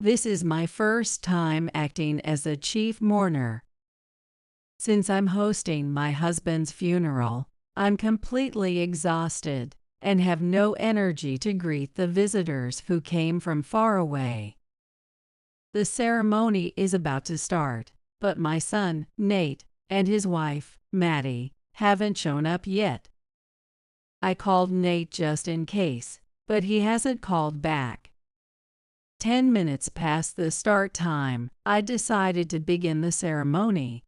This is my first time acting as a chief mourner. Since I'm hosting my husband's funeral, I'm completely exhausted and have no energy to greet the visitors who came from far away. The ceremony is about to start, but my son, Nate, and his wife, Maddie, haven't shown up yet. I called Nate just in case, but he hasn't called back. 10 minutes past the start time, I decided to begin the ceremony.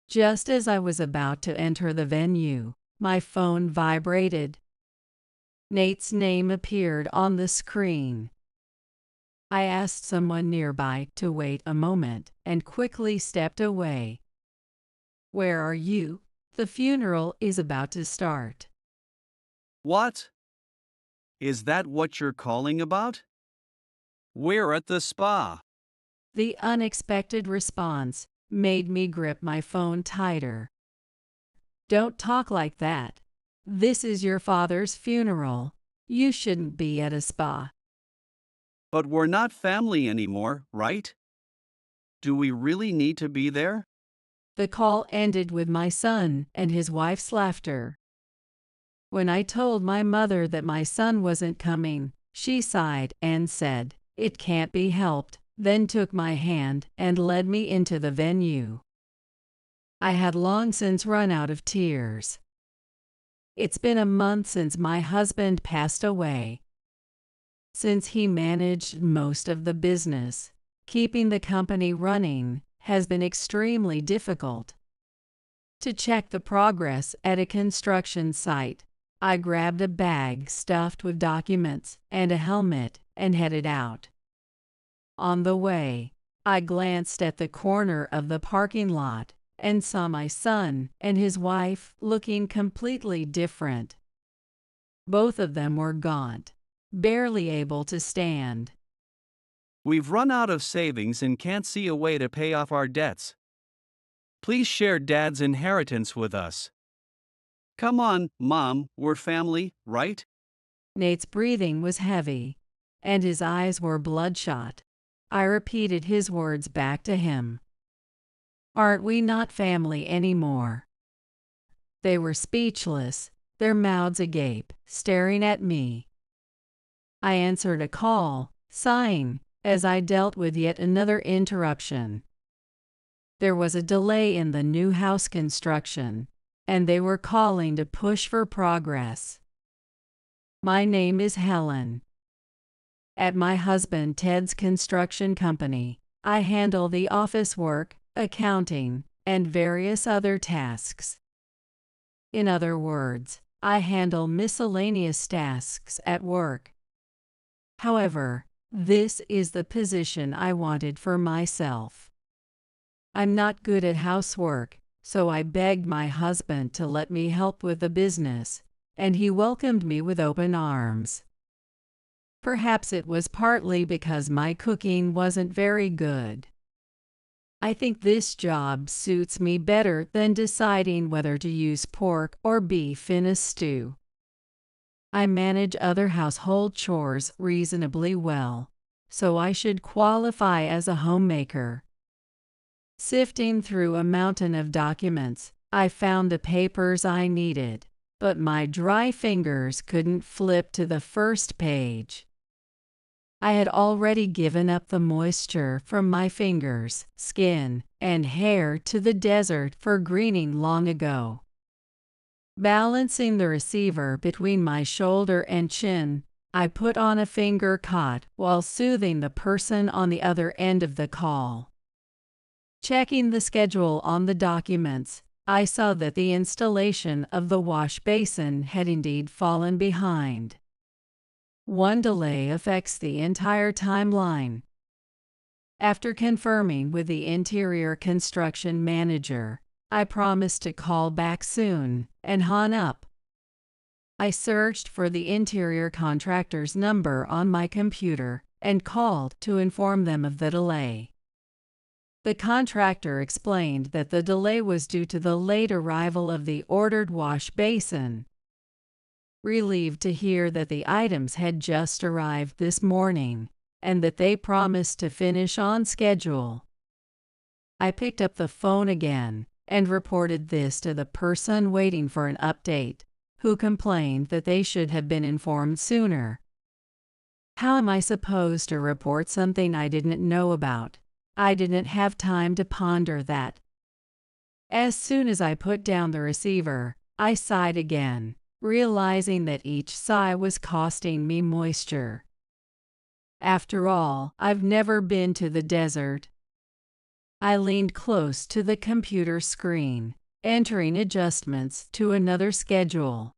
Just as I was about to enter the venue, my phone vibrated. Nate's name appeared on the screen. I asked someone nearby to wait a moment and quickly stepped away. "Where are you? The funeral is about to start." What? Is that what you're calling about? We're at the spa. The unexpected response made me grip my phone tighter. "Don't talk like that. This is your father's funeral. You shouldn't be at a spa." But we're not family anymore, right? Do we really need to be there? The call ended with my son and his wife's laughter. When I told my mother that my son wasn't coming, she sighed and said, "It can't be helped," then took my hand and led me into the venue. I had long since run out of tears. It's been a month since my husband passed away. Since he managed most of the business, keeping the company running has been extremely difficult. To check the progress at a construction site, I grabbed a bag stuffed with documents and a helmet and headed out. On the way, I glanced at the corner of the parking lot and saw my son and his wife looking completely different. Both of them were gaunt, barely able to stand. We've run out of savings and can't see a way to pay off our debts. Please share Dad's inheritance with us. Come on, Mom, we're family, right? Nate's breathing was heavy, and his eyes were bloodshot. I repeated his words back to him. "Aren't we not family anymore?" They were speechless, their mouths agape, staring at me. I answered a call, sighing, as I dealt with yet another interruption. There was a delay in the new house construction, and they were calling to push for progress. "My name is Helen. At my husband Ted's construction company, I handle the office work, accounting, and various other tasks. In other words, I handle miscellaneous tasks at work. However, this is the position I wanted for myself. I'm not good at housework, so I begged my husband to let me help with the business, and he welcomed me with open arms. Perhaps it was partly because my cooking wasn't very good. I think this job suits me better than deciding whether to use pork or beef in a stew. I manage other household chores reasonably well, so I should qualify as a homemaker." Sifting through a mountain of documents, I found the papers I needed, but my dry fingers couldn't flip to the first page. I had already given up the moisture from my fingers, skin, and hair to the desert for greening long ago. Balancing the receiver between my shoulder and chin, I put on a finger cot while soothing the person on the other end of the call. Checking the schedule on the documents, I saw that the installation of the wash basin had indeed fallen behind. One delay affects the entire timeline. After confirming with the interior construction manager, I promised to call back soon and hung up. I searched for the interior contractor's number on my computer and called to inform them of the delay. The contractor explained that the delay was due to the late arrival of the ordered wash basin. Relieved to hear that the items had just arrived this morning, and that they promised to finish on schedule. I picked up the phone again and reported this to the person waiting for an update, who complained that they should have been informed sooner. How am I supposed to report something I didn't know about? I didn't have time to ponder that. As soon as I put down the receiver, I sighed again, realizing that each sigh was costing me moisture. After all, I've never been to the desert. I leaned close to the computer screen, entering adjustments to another schedule.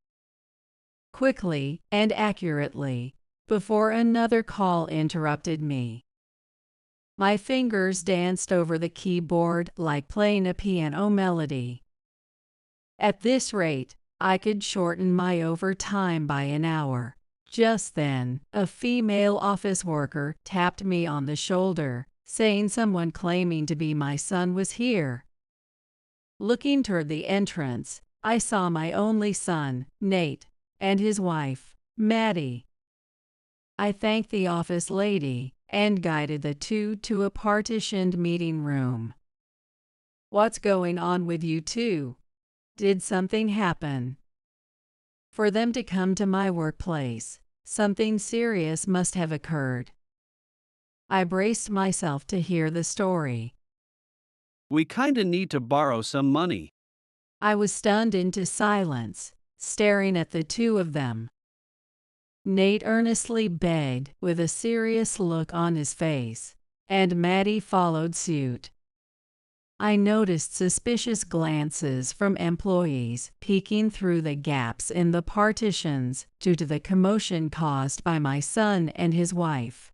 Quickly and accurately, before another call interrupted me. My fingers danced over the keyboard like playing a piano melody. At this rate, I could shorten my overtime by an hour. Just then, a female office worker tapped me on the shoulder, saying someone claiming to be my son was here. Looking toward the entrance, I saw my only son, Nate, and his wife, Maddie. I thanked the office lady and guided the two to a partitioned meeting room. "What's going on with you two? Did something happen?" For them to come to my workplace, something serious must have occurred. I braced myself to hear the story. We kinda need to borrow some money. I was stunned into silence, staring at the two of them. Nate earnestly begged, with a serious look on his face, and Maddie followed suit. I noticed suspicious glances from employees peeking through the gaps in the partitions due to the commotion caused by my son and his wife.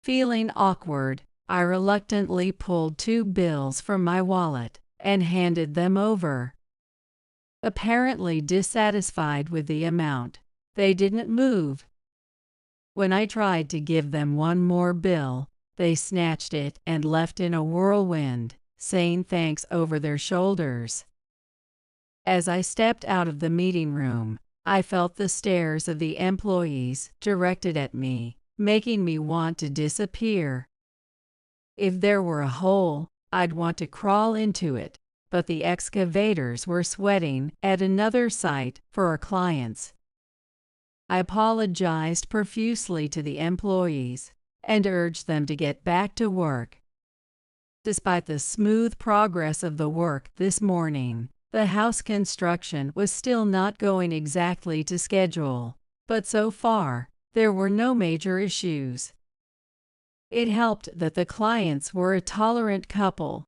Feeling awkward, I reluctantly pulled 2 bills from my wallet and handed them over. Apparently dissatisfied with the amount, they didn't move. When I tried to give them one more bill, they snatched it and left in a whirlwind, saying thanks over their shoulders. As I stepped out of the meeting room, I felt the stares of the employees directed at me, making me want to disappear. If there were a hole, I'd want to crawl into it, but the excavators were sweating at another site for our clients. I apologized profusely to the employees and urged them to get back to work. Despite the smooth progress of the work this morning, the house construction was still not going exactly to schedule, but so far, there were no major issues. It helped that the clients were a tolerant couple.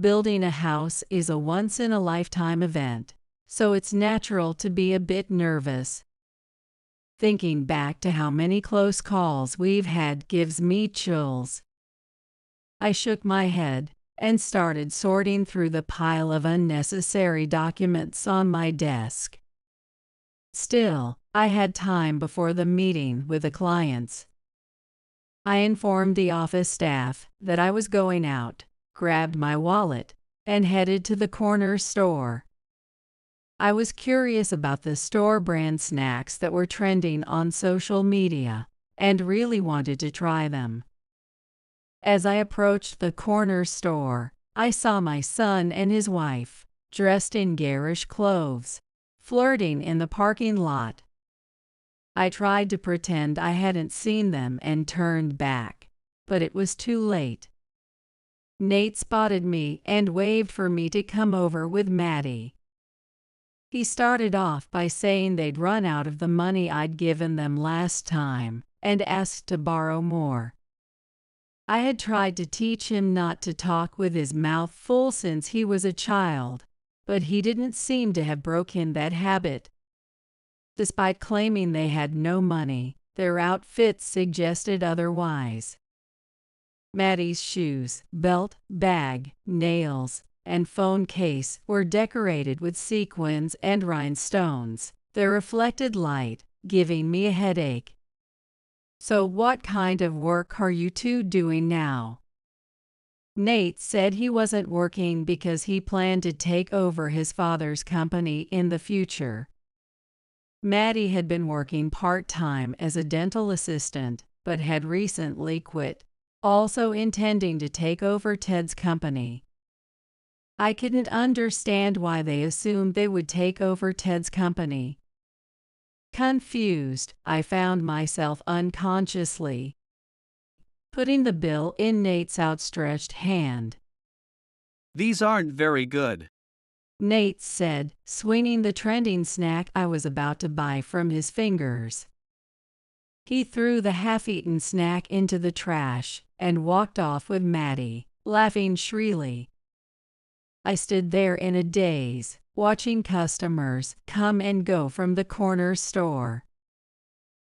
Building a house is a once-in-a-lifetime event, so it's natural to be a bit nervous. Thinking back to how many close calls we've had gives me chills. I shook my head and started sorting through the pile of unnecessary documents on my desk. Still, I had time before the meeting with the clients. I informed the office staff that I was going out, grabbed my wallet, and headed to the corner store. I was curious about the store brand snacks that were trending on social media and really wanted to try them. As I approached the corner store, I saw my son and his wife, dressed in garish clothes, flirting in the parking lot. I tried to pretend I hadn't seen them and turned back, but it was too late. Nate spotted me and waved for me to come over with Maddie. He started off by saying they'd run out of the money I'd given them last time and asked to borrow more. I had tried to teach him not to talk with his mouth full since he was a child, but he didn't seem to have broken that habit. Despite claiming they had no money, their outfits suggested otherwise. Maddie's shoes, belt, bag, nails, and phone case were decorated with sequins and rhinestones, the reflected light giving me a headache. "So what kind of work are you two doing now?" Nate said he wasn't working because he planned to take over his father's company in the future. Maddie had been working part-time as a dental assistant, but had recently quit, also intending to take over Ted's company. I couldn't understand why they assumed they would take over Ted's company. Confused, I found myself unconsciously putting the bill in Nate's outstretched hand. These aren't very good. Nate said, swinging the trending snack I was about to buy from his fingers. He threw the half-eaten snack into the trash and walked off with Maddie, laughing shrilly. I stood there in a daze, watching customers come and go from the corner store.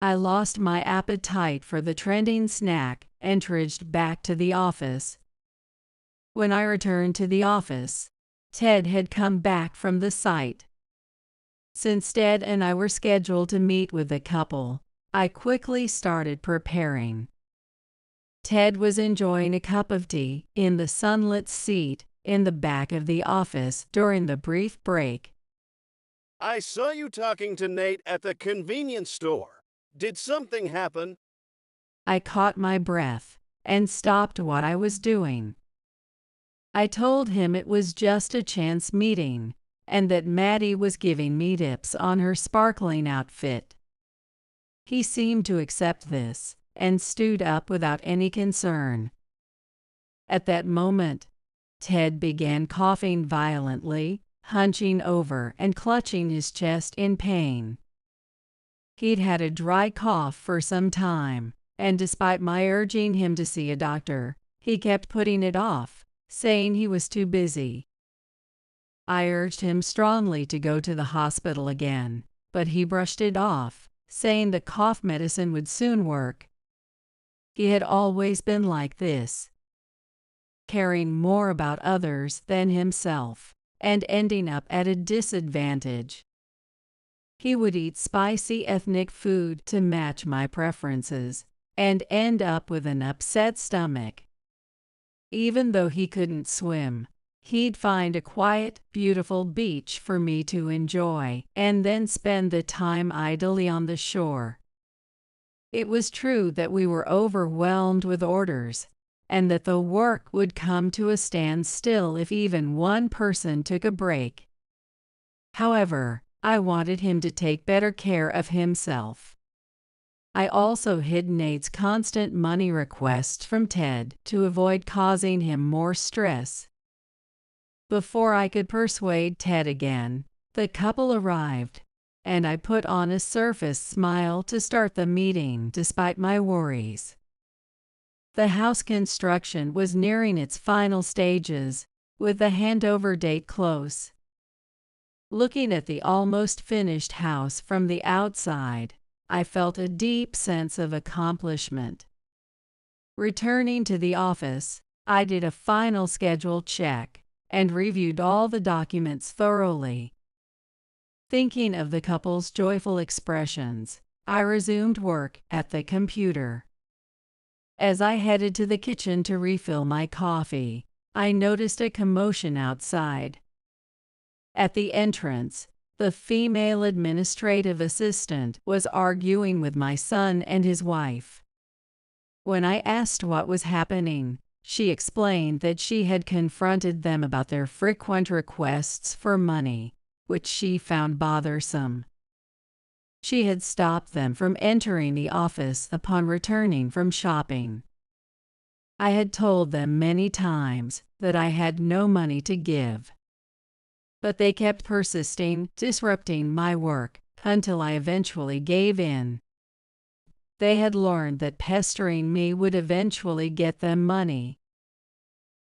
I lost my appetite for the trending snack and trudged back to the office. When I returned to the office, Ted had come back from the site. Since Ted and I were scheduled to meet with the couple, I quickly started preparing. Ted was enjoying a cup of tea in the sunlit seat in the back of the office during the brief break. I saw you talking to Nate at the convenience store. Did something happen? I caught my breath and stopped what I was doing. I told him it was just a chance meeting and that Maddie was giving me tips on her sparkling outfit. He seemed to accept this and stood up without any concern. At that moment, Ted began coughing violently, hunching over and clutching his chest in pain. He'd had a dry cough for some time, and despite my urging him to see a doctor, he kept putting it off, saying he was too busy. I urged him strongly to go to the hospital again, but he brushed it off, saying the cough medicine would soon work. He had always been like this, caring more about others than himself, and ending up at a disadvantage. He would eat spicy ethnic food to match my preferences, and end up with an upset stomach. Even though he couldn't swim, he'd find a quiet, beautiful beach for me to enjoy, and then spend the time idly on the shore. It was true that we were overwhelmed with orders, and that the work would come to a standstill if even one person took a break. However, I wanted him to take better care of himself. I also hid Nate's constant money requests from Ted to avoid causing him more stress. Before I could persuade Ted again, the couple arrived, and I put on a surface smile to start the meeting despite my worries. The house construction was nearing its final stages, with the handover date close. Looking at the almost finished house from the outside, I felt a deep sense of accomplishment. Returning to the office, I did a final schedule check and reviewed all the documents thoroughly. Thinking of the couple's joyful expressions, I resumed work at the computer. As I headed to the kitchen to refill my coffee, I noticed a commotion outside. At the entrance, the female administrative assistant was arguing with my son and his wife. When I asked what was happening, she explained that she had confronted them about their frequent requests for money, which she found bothersome. She had stopped them from entering the office upon returning from shopping. I had told them many times that I had no money to give, but they kept persisting, disrupting my work, until I eventually gave in. They had learned that pestering me would eventually get them money.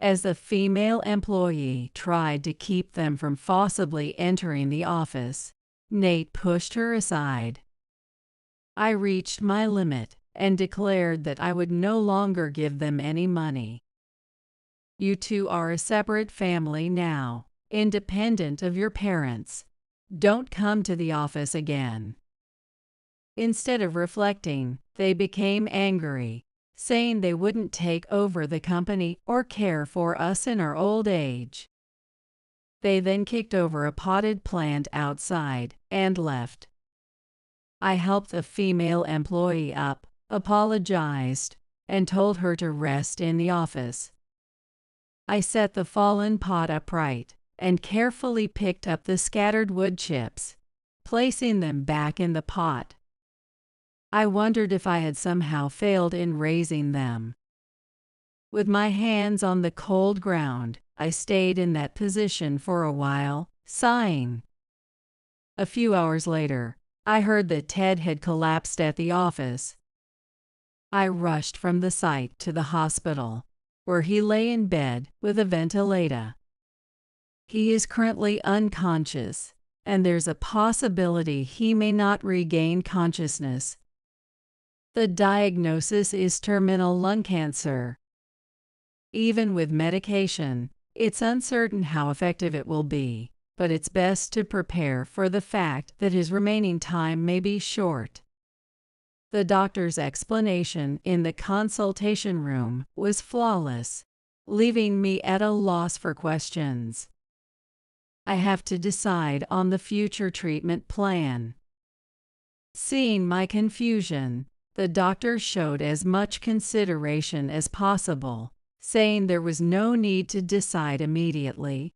As the female employee tried to keep them from forcibly entering the office, Nate pushed her aside. I reached my limit and declared that I would no longer give them any money. You two are a separate family now, independent of your parents. Don't come to the office again. Instead of reflecting, they became angry, saying they wouldn't take over the company or care for us in our old age. They then kicked over a potted plant outside and left. I helped the female employee up, apologized, and told her to rest in the office. I set the fallen pot upright and carefully picked up the scattered wood chips, placing them back in the pot. I wondered if I had somehow failed in raising them. With my hands on the cold ground, I stayed in that position for a while, sighing. A few hours later, I heard that Ted had collapsed at the office. I rushed from the site to the hospital, where he lay in bed with a ventilator. He is currently unconscious, and there's a possibility he may not regain consciousness. The diagnosis is terminal lung cancer. Even with medication, it's uncertain how effective it will be, but it's best to prepare for the fact that his remaining time may be short. The doctor's explanation in the consultation room was flawless, leaving me at a loss for questions. I have to decide on the future treatment plan. Seeing my confusion, the doctor showed as much consideration as possible, saying there was no need to decide immediately.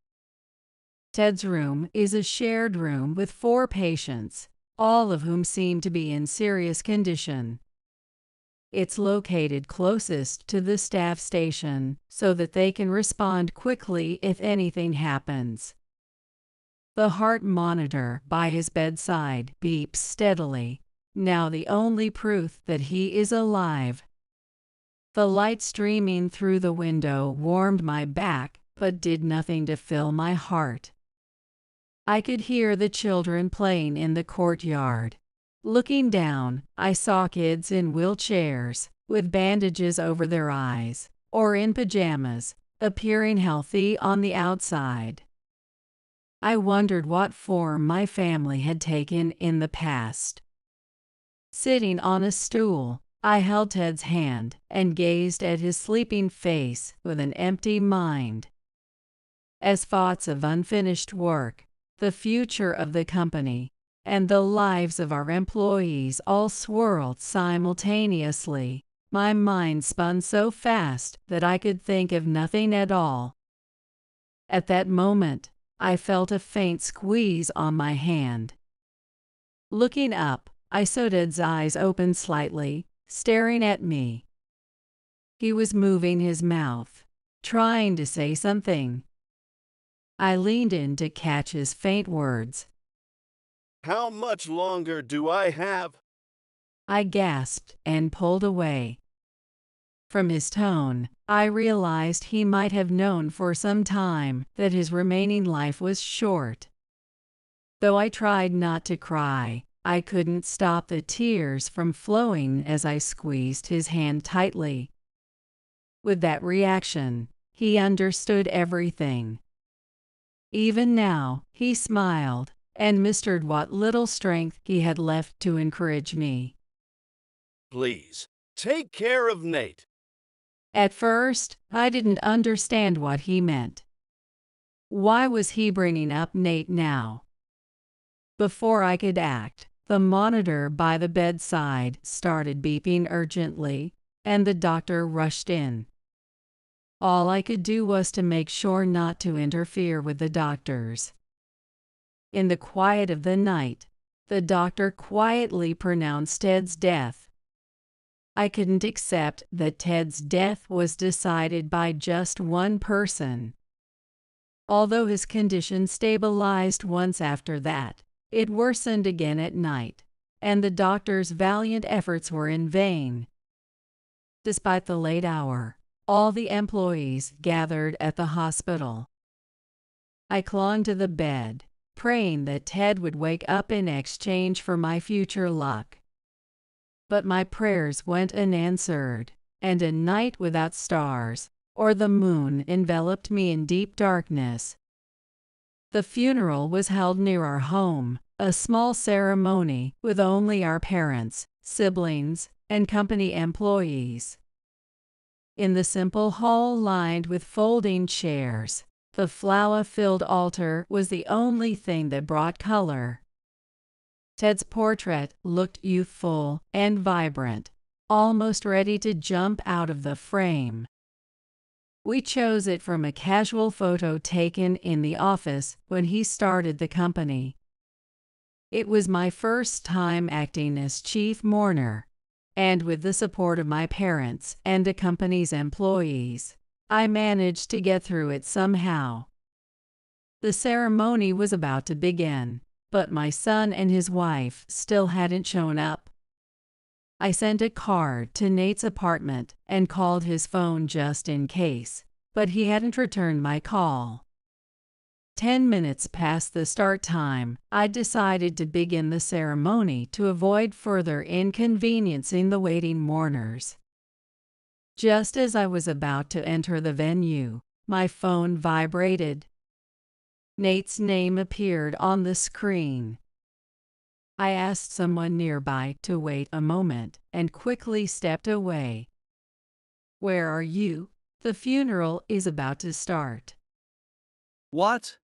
Ted's room is a shared room with 4 patients, all of whom seem to be in serious condition. It's located closest to the staff station so that they can respond quickly if anything happens. The heart monitor by his bedside beeps steadily, now the only proof that he is alive. The light streaming through the window warmed my back but did nothing to fill my heart. I could hear the children playing in the courtyard. Looking down, I saw kids in wheelchairs, with bandages over their eyes, or in pajamas, appearing healthy on the outside. I wondered what form my family had taken in the past. Sitting on a stool, I held Ted's hand and gazed at his sleeping face with an empty mind. As thoughts of unfinished work, the future of the company, and the lives of our employees all swirled simultaneously, my mind spun so fast that I could think of nothing at all. At that moment, I felt a faint squeeze on my hand. Looking up, I saw Ted's eyes open slightly, staring at me. He was moving his mouth, trying to say something. I leaned in to catch his faint words. How much longer do I have? I gasped and pulled away. From his tone, I realized he might have known for some time that his remaining life was short. Though I tried not to cry, I couldn't stop the tears from flowing as I squeezed his hand tightly. With that reaction, he understood everything. Even now, he smiled and mustered what little strength he had left to encourage me. Please, take care of Nate. At first, I didn't understand what he meant. Why was he bringing up Nate now? Before I could act, the monitor by the bedside started beeping urgently, and the doctor rushed in. All I could do was to make sure not to interfere with the doctors. In the quiet of the night, the doctor quietly pronounced Ted's death. I couldn't accept that Ted's death was decided by just one person. Although his condition stabilized once after that, it worsened again at night, and the doctor's valiant efforts were in vain. Despite the late hour, all the employees gathered at the hospital. I clung to the bed, praying that Ted would wake up in exchange for my future luck. But my prayers went unanswered, and a night without stars or the moon enveloped me in deep darkness. The funeral was held near our home, a small ceremony with only our parents, siblings, and company employees. In the simple hall lined with folding chairs, the flower-filled altar was the only thing that brought color. Ted's portrait looked youthful and vibrant, almost ready to jump out of the frame. We chose it from a casual photo taken in the office when he started the company. It was my first time acting as chief mourner, and with the support of my parents and the company's employees, I managed to get through it somehow. The ceremony was about to begin, but my son and his wife still hadn't shown up. I sent a card to Nate's apartment and called his phone just in case, but he hadn't returned my call. 10 minutes past the start time, I decided to begin the ceremony to avoid further inconveniencing the waiting mourners. Just as I was about to enter the venue, my phone vibrated. Nate's name appeared on the screen. I asked someone nearby to wait a moment and quickly stepped away. "Where are you? The funeral is about to start." What?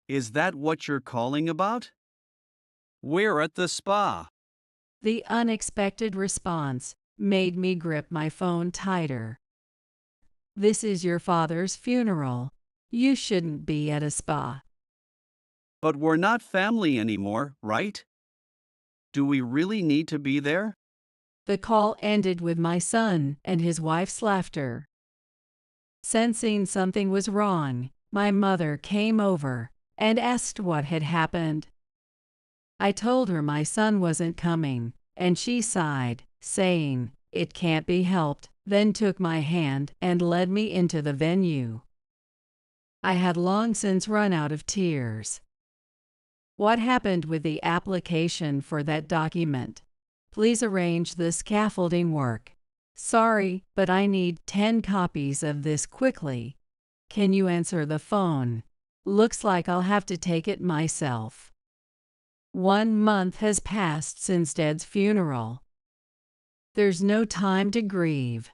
Is that what you're calling about? We're at the spa. The unexpected response made me grip my phone tighter. "This is your father's funeral. You shouldn't be at a spa." But we're not family anymore, right? Do we really need to be there? The call ended with my son and his wife's laughter. Sensing something was wrong, my mother came over and asked what had happened. I told her my son wasn't coming, and she sighed, saying, "It can't be helped," then took my hand and led me into the venue. I had long since run out of tears. "What happened with the application for that document? Please arrange the scaffolding work. Sorry, but I need 10 copies of this quickly. Can you answer the phone? Looks like I'll have to take it myself." 1 month has passed since Dad's funeral. There's no time to grieve.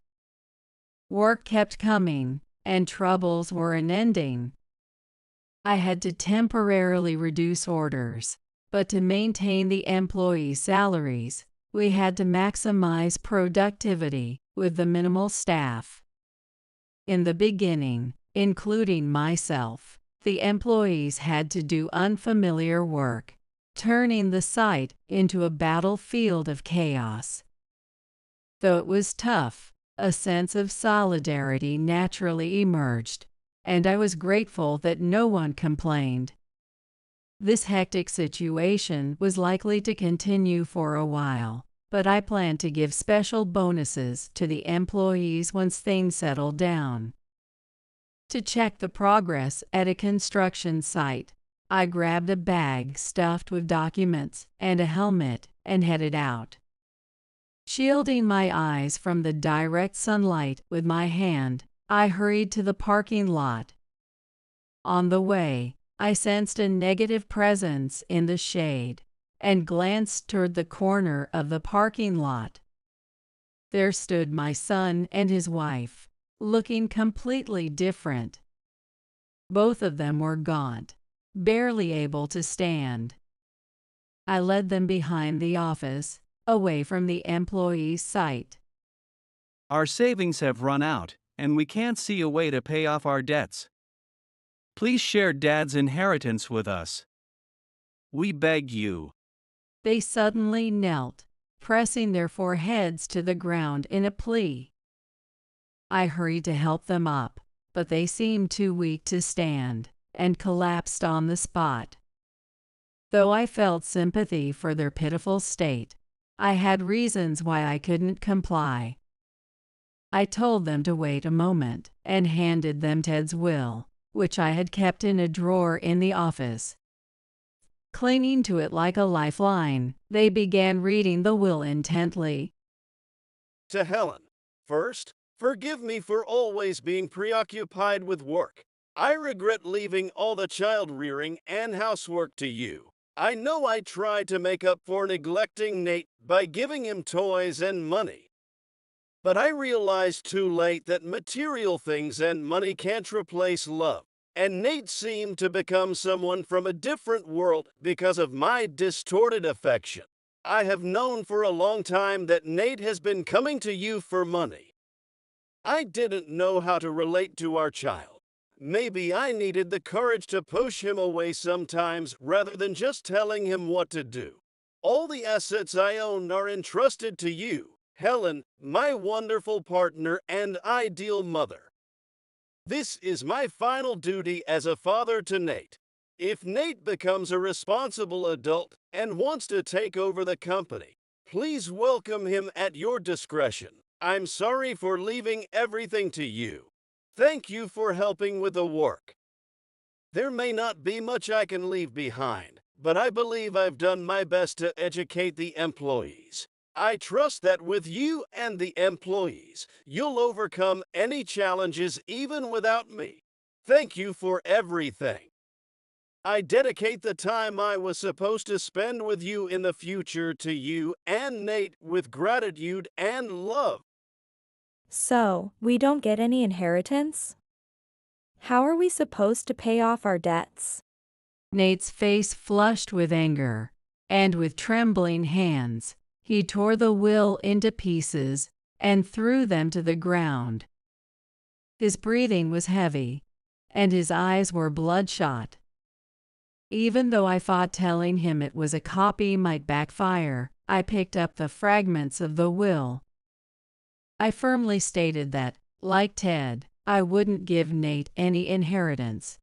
Work kept coming, and troubles were unending. I had to temporarily reduce orders, but to maintain the employees' salaries, we had to maximize productivity with the minimal staff. In the beginning, including myself, the employees had to do unfamiliar work, turning the site into a battlefield of chaos. Though it was tough, a sense of solidarity naturally emerged, and I was grateful that no one complained. This hectic situation was likely to continue for a while, but I planned to give special bonuses to the employees once things settled down. To check the progress at a construction site, I grabbed a bag stuffed with documents and a helmet and headed out. Shielding my eyes from the direct sunlight with my hand, I hurried to the parking lot. On the way, I sensed a negative presence in the shade and glanced toward the corner of the parking lot. There stood my son and his wife, looking completely different. Both of them were gaunt, barely able to stand. I led them behind the office, away from the employee's sight. Our savings have run out, and we can't see a way to pay off our debts. Please share Dad's inheritance with us. We beg you. They suddenly knelt, pressing their foreheads to the ground in a plea. I hurried to help them up, but they seemed too weak to stand and collapsed on the spot. Though I felt sympathy for their pitiful state, I had reasons why I couldn't comply. I told them to wait a moment and handed them Ted's will, which I had kept in a drawer in the office. Clinging to it like a lifeline, they began reading the will intently. To Helen, first, forgive me for always being preoccupied with work. I regret leaving all the child rearing and housework to you. I know I tried to make up for neglecting Nate by giving him toys and money. But I realized too late that material things and money can't replace love, and Nate seemed to become someone from a different world because of my distorted affection. I have known for a long time that Nate has been coming to you for money. I didn't know how to relate to our child. Maybe I needed the courage to push him away sometimes rather than just telling him what to do. All the assets I own are entrusted to you, Helen, my wonderful partner and ideal mother. This is my final duty as a father to Nate. If Nate becomes a responsible adult and wants to take over the company, please welcome him at your discretion. I'm sorry for leaving everything to you. Thank you for helping with the work. There may not be much I can leave behind, but I believe I've done my best to educate the employees. I trust that with you and the employees, you'll overcome any challenges even without me. Thank you for everything. I dedicate the time I was supposed to spend with you in the future to you and Nate with gratitude and love. So, we don't get any inheritance? How are we supposed to pay off our debts? Nate's face flushed with anger, and with trembling hands, he tore the will into pieces and threw them to the ground. His breathing was heavy, and his eyes were bloodshot. Even though I thought telling him it was a copy might backfire, I picked up the fragments of the will. I firmly stated that, like Ted, I wouldn't give Nate any inheritance.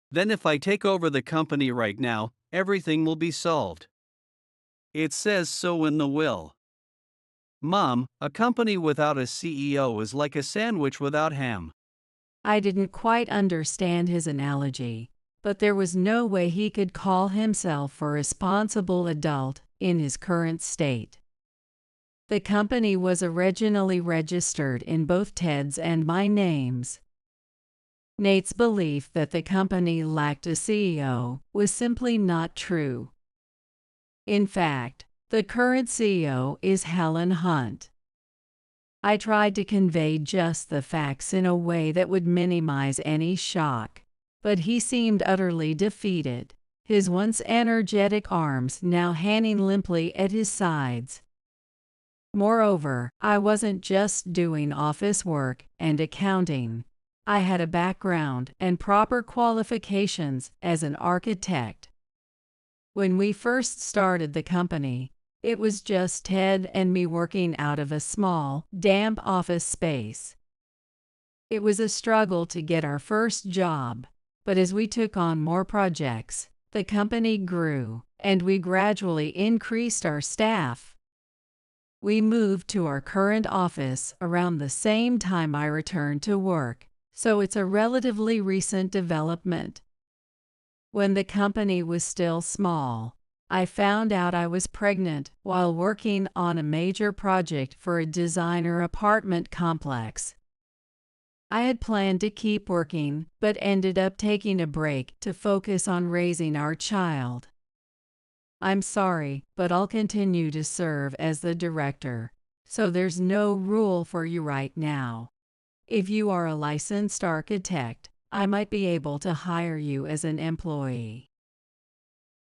Then if I take over the company right now, everything will be solved. It says so in the will. Mom, a company without a CEO is like a sandwich without ham. I didn't quite understand his analogy, but there was no way he could call himself a responsible adult in his current state. The company was originally registered in both Ted's and my names. Nate's belief that the company lacked a CEO was simply not true. In fact, the current CEO is Helen Hunt. I tried to convey just the facts in a way that would minimize any shock, but he seemed utterly defeated, his once energetic arms now hanging limply at his sides. Moreover, I wasn't just doing office work and accounting. I had a background and proper qualifications as an architect. When we first started the company, it was just Ted and me working out of a small, damp office space. It was a struggle to get our first job, but as we took on more projects, the company grew, and we gradually increased our staff. We moved to our current office around the same time I returned to work, so it's a relatively recent development. When the company was still small, I found out I was pregnant while working on a major project for a designer apartment complex. I had planned to keep working, but ended up taking a break to focus on raising our child. I'm sorry, but I'll continue to serve as the director, so there's no rule for you right now. If you are a licensed architect, I might be able to hire you as an employee.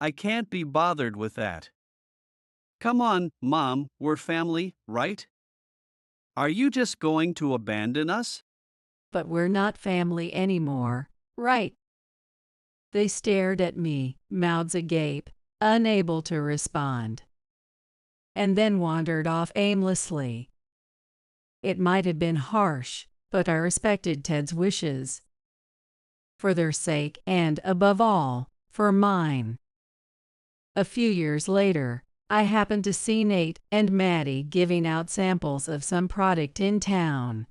I can't be bothered with that. Come on, Mom, we're family, right? Are you just going to abandon us? But we're not family anymore, right? They stared at me, mouths agape, unable to respond, and then wandered off aimlessly. It might have been harsh, but I respected Ted's wishes. For their sake and, above all, for mine. A few years later, I happened to see Nate and Maddie giving out samples of some product in town.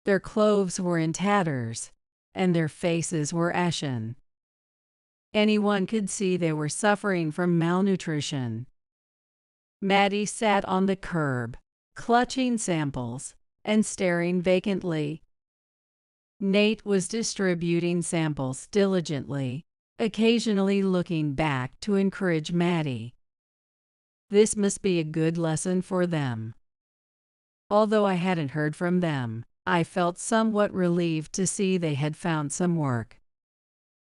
Their clothes were in tatters, and their faces were ashen. Anyone could see they were suffering from malnutrition. Maddie sat on the curb, clutching samples, and staring vacantly. Nate was distributing samples diligently, occasionally looking back to encourage Maddie. This must be a good lesson for them. Although I hadn't heard from them, I felt somewhat relieved to see they had found some work.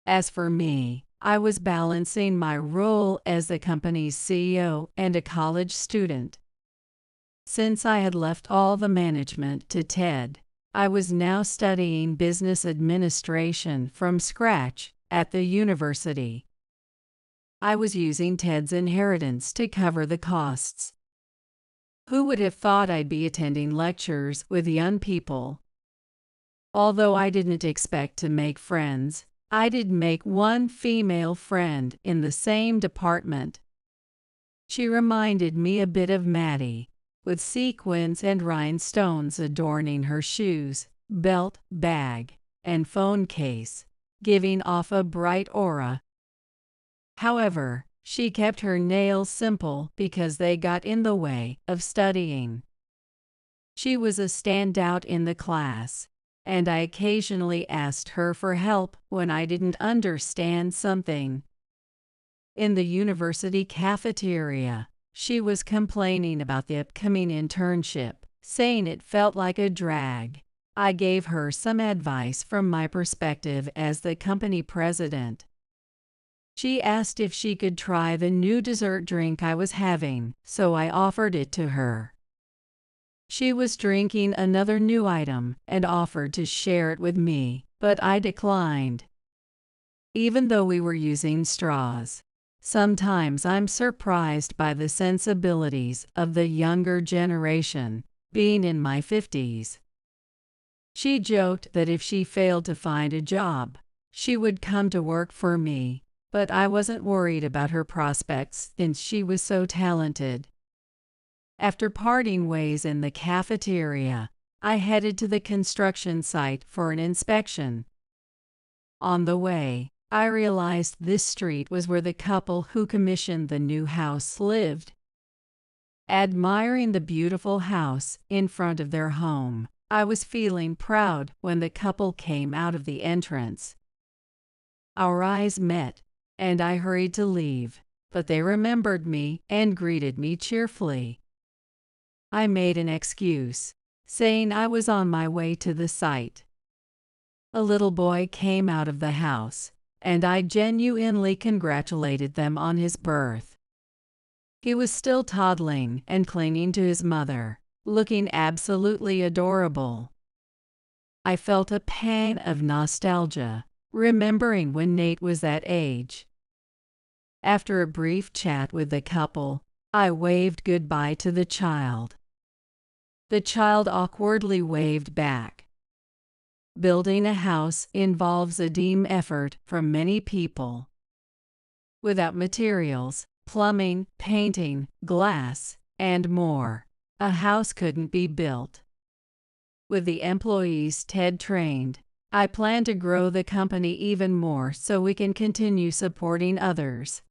As for me, I was balancing my role as the company's CEO and a college student. Since I had left all the management to Ted, I was now studying business administration from scratch at the university. I was using Ted's inheritance to cover the costs. Who would have thought I'd be attending lectures with young people? Although I didn't expect to make friends, I did make one female friend in the same department. She reminded me a bit of Maddie, with sequins and rhinestones adorning her shoes, belt, bag, and phone case, giving off a bright aura. However, she kept her nails simple because they got in the way of studying. She was a standout in the class, and I occasionally asked her for help when I didn't understand something. In the university cafeteria, she was complaining about the upcoming internship, saying it felt like a drag. I gave her some advice from my perspective as the company president. She asked if she could try the new dessert drink I was having, so I offered it to her. She was drinking another new item and offered to share it with me, but I declined. Even though we were using straws, sometimes I'm surprised by the sensibilities of the younger generation, being in my 50s. She joked that if she failed to find a job, she would come to work for me, but I wasn't worried about her prospects since she was so talented. After parting ways in the cafeteria, I headed to the construction site for an inspection. On the way, I realized this street was where the couple who commissioned the new house lived. Admiring the beautiful house in front of their home, I was feeling proud when the couple came out of the entrance. Our eyes met, and I hurried to leave, but they remembered me and greeted me cheerfully. I made an excuse, saying I was on my way to the site. A little boy came out of the house, and I genuinely congratulated them on his birth. He was still toddling and clinging to his mother, looking absolutely adorable. I felt a pang of nostalgia, remembering when Nate was that age. After a brief chat with the couple, I waved goodbye to the child. The child awkwardly waved back. Building a house involves a team effort from many people. Without materials, plumbing, painting, glass, and more, a house couldn't be built. With the employees Ted trained, I plan to grow the company even more so we can continue supporting others.